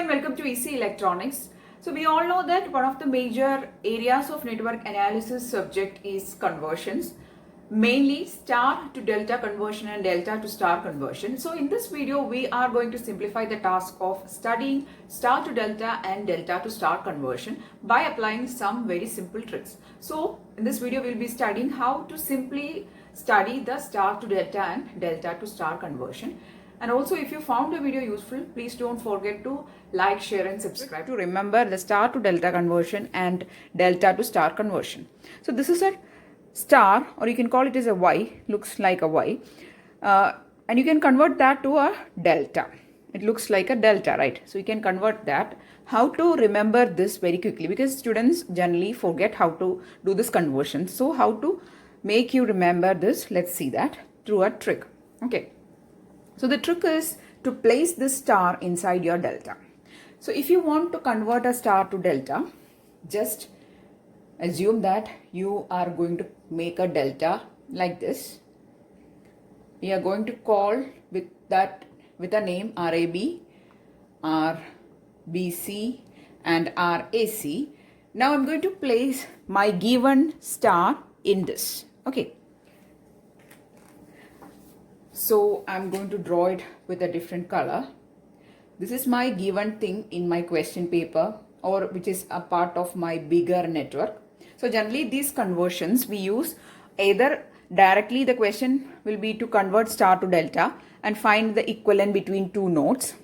welcome to EC Electronics. So we all know that one of the major areas of network analysis subject is conversions, mainly star to delta conversion and delta to star conversion. So in this video, we are going to simplify the task of studying star to delta and delta to star conversion by applying some very simple tricks. So in this video, we'll be studying how to simply study the star to delta and delta to star conversion. And also, if you found the video useful, please don't forget to like, share and subscribe to remember the star to delta conversion and delta to star conversion. So this is a star, or you can call it as a Y, looks like a Y. And you can convert that to a delta. It looks like a delta, right? So you can convert that. How to remember this very quickly, because students generally forget how to do this conversion. So how to make you remember this? Let's see that through a trick. Okay. So the trick is to place this star inside your delta. So if you want to convert a star to delta, just assume that you are going to make a delta like this. We are going to call with a name RAB, RBC and RAC. Now I'm going to place my given star in this. Okay. So I'm going to draw it with a different color. This is my given thing in my question paper, or which is a part of my bigger network. So generally these conversions we use either directly, the question will be to convert star to delta and find the equivalent between two nodes.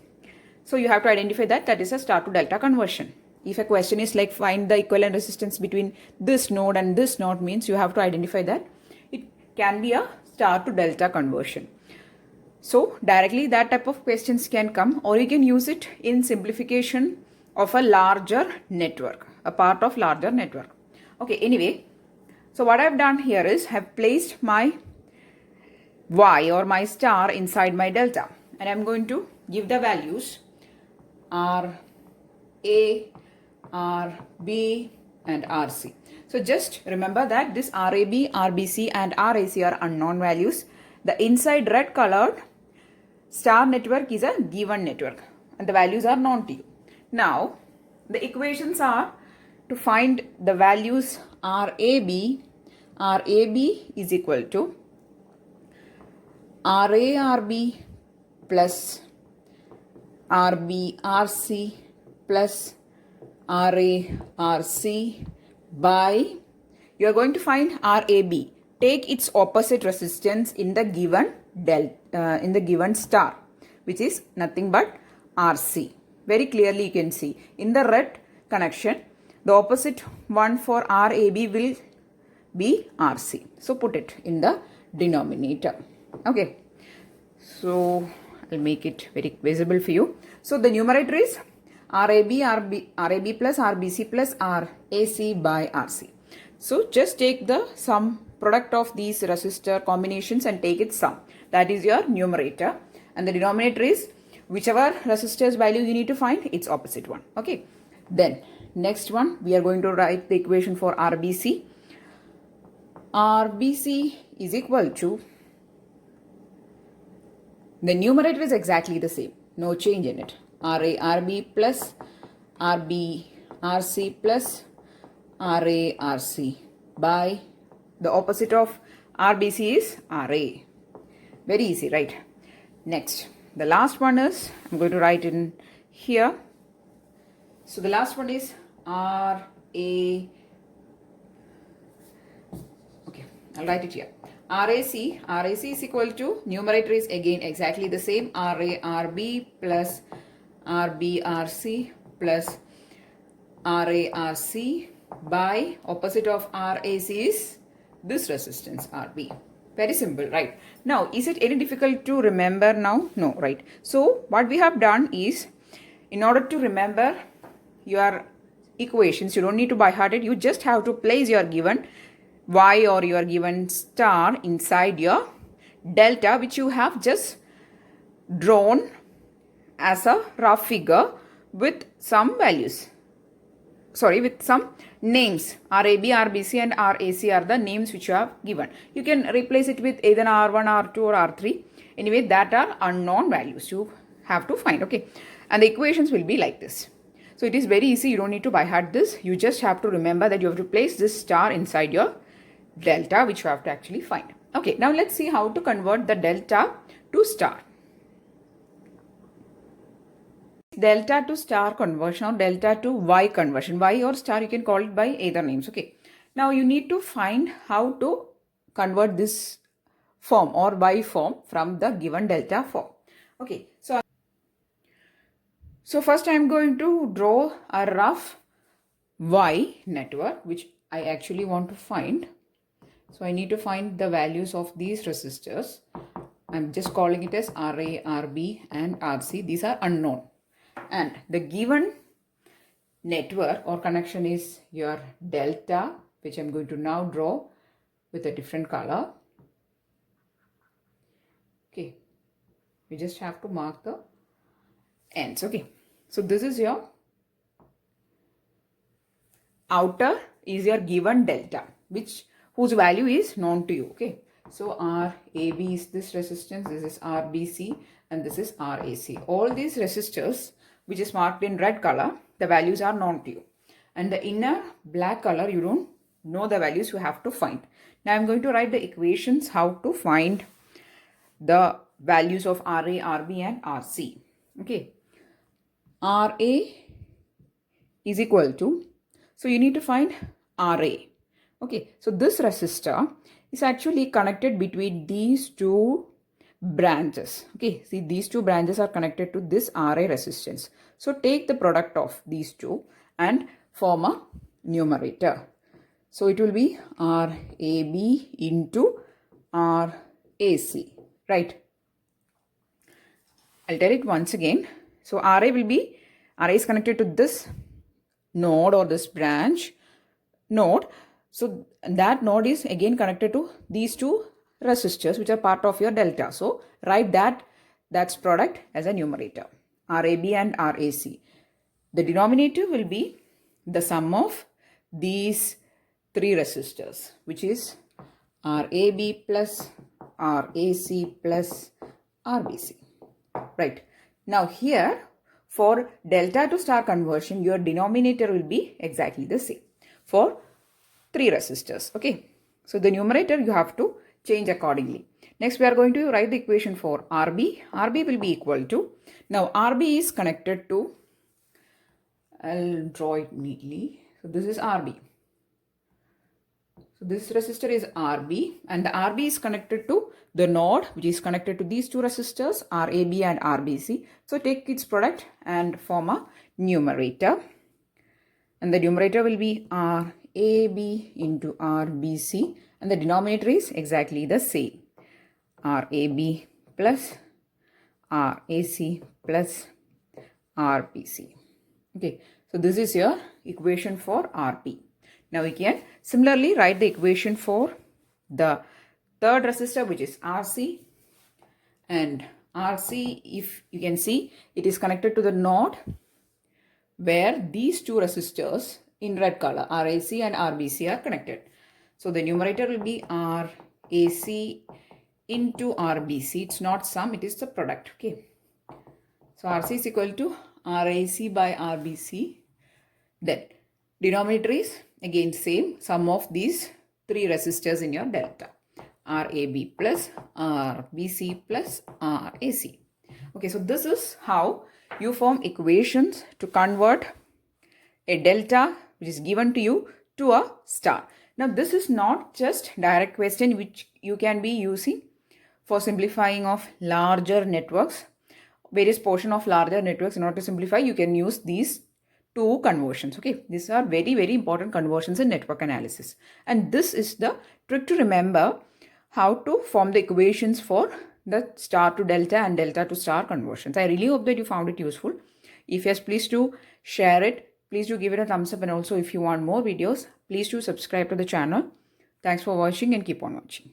So you have to identify that is a star to delta conversion. If a question is like find the equivalent resistance between this node and this node, means you have to identify that it can be a star to delta conversion. So directly that type of questions can come, or you can use it in simplification of a larger network, a part of larger network. Okay, anyway, so what I've done here is have placed my Y or my star inside my delta, and I'm going to give the values R, A, R, B and RC. So just remember that this RAB, RBC and RAC are unknown values. The inside red colored star network is a given network and the values are known to you. Now the equations are to find the values RAB is equal to RARB plus RBRC plus RARC by, you are going to find RAB. Take its opposite resistance in the given star, which is nothing but RC. Very clearly you can see in the red connection, the opposite one for RAB will be RC. So put it in the denominator. Okay. So I'll make it very visible for you. So the numerator is RAB plus RBC plus RAC by RC. So just take the sum product of these resistor combinations and take its sum. That is your numerator. And the denominator is whichever resistor's value you need to find, its opposite one. Okay. Then next one, we are going to write the equation for RBC. RBC is equal to, the numerator is exactly the same. No change in it. RARB plus RBRC plus RARC by the opposite of RBC is RA. Very easy, right? Next, the last one is, I'm going to write in here. So the last one is RA. Okay, I'll write it here. RAC is equal to, numerator is again exactly the same, RARB plus RBRC plus RARC by opposite of RAC is this resistance RB. Very simple, right? Now, is it any difficult to remember now? No, right? So what we have done is, in order to remember your equations, you don't need to by heart it, you just have to place your given Y or your given star inside your delta, which you have just drawn as a rough figure with some values. Sorry, with some names. RAB, RBC and RAC are the names which you have given. You can replace it with either R1, R2 or R3. Anyway, that are unknown values you have to find. Okay. And the equations will be like this. So it is very easy. You don't need to by heart this. You just have to remember that you have to place this star inside your delta, which you have to actually find. Okay, now let's see how to convert the delta to star. Delta to star conversion or delta to Y conversion. Y or star, you can call it by either names. Okay. Now you need to find how to convert this form or Y form from the given delta form. Okay. So first I am going to draw a rough Y network, which I actually want to find. So I need to find the values of these resistors. I'm just calling it as RA, RB and RC. These are unknown. And the given network or connection is your delta, which I'm going to now draw with a different color. Okay. We just have to mark the ends. Okay. So this is your outer is your given delta, whose value is known to you. Okay. So RAB is this resistance, this is RBC and this is RAC. All these resistors which is marked in red color, the values are known to you. And the inner black color, you don't know the values, you have to find. Now I'm going to write the equations how to find the values of RA, RB and RC. Okay. RA is equal to, so you need to find RA. Okay. So this resistor is actually connected between these two branches. Okay, see these two branches are connected to this RA resistance. So take the product of these two and form a numerator. So it will be RAB into RAC, right? I'll tell it once again. So RA is connected to this node or this branch node. So that node is again connected to these two resistors which are part of your delta. So write that's product as a numerator, RAB and RAC. The denominator will be the sum of these three resistors, which is RAB plus RAC plus RBC. Right. Now here for delta to star conversion, your denominator will be exactly the same for three resistors. Okay. So the numerator you have to change accordingly. Next we are going to write the equation for RB. RB will be equal to, now RB is connected to, I'll draw it neatly. So this is RB. So this resistor is RB and the RB is connected to the node which is connected to these two resistors RAB and RBC. So take its product and form a numerator. And the numerator will be RAB into RBC and the denominator is exactly the same. RAB plus RAC plus RBC. Okay, so this is your equation for RP. Now we can similarly write the equation for the third resistor which is RC. And RC, if you can see, it is connected to the node where these two resistors in red color, RAC and RBC are connected. So the numerator will be RAC into RBC. It's not sum, it is the product. Okay. So RC is equal to RAC by RBC. Then denominator is again same, sum of these three resistors in your delta. RAB plus RBC plus RAC. Okay, so this is how you form equations to convert a delta which is given to you to a star. Now this is not just direct question which you can be using for simplifying of larger networks, various portion of larger networks. In order to simplify, you can use these two conversions. Okay, these are very, very important conversions in network analysis. And this is the trick to remember how to form the equations for the star to delta and delta to star conversions. I really hope that you found it useful. If yes, please do share it. Please do give it a thumbs up. And also if you want more videos, please do subscribe to the channel. Thanks for watching and keep on watching.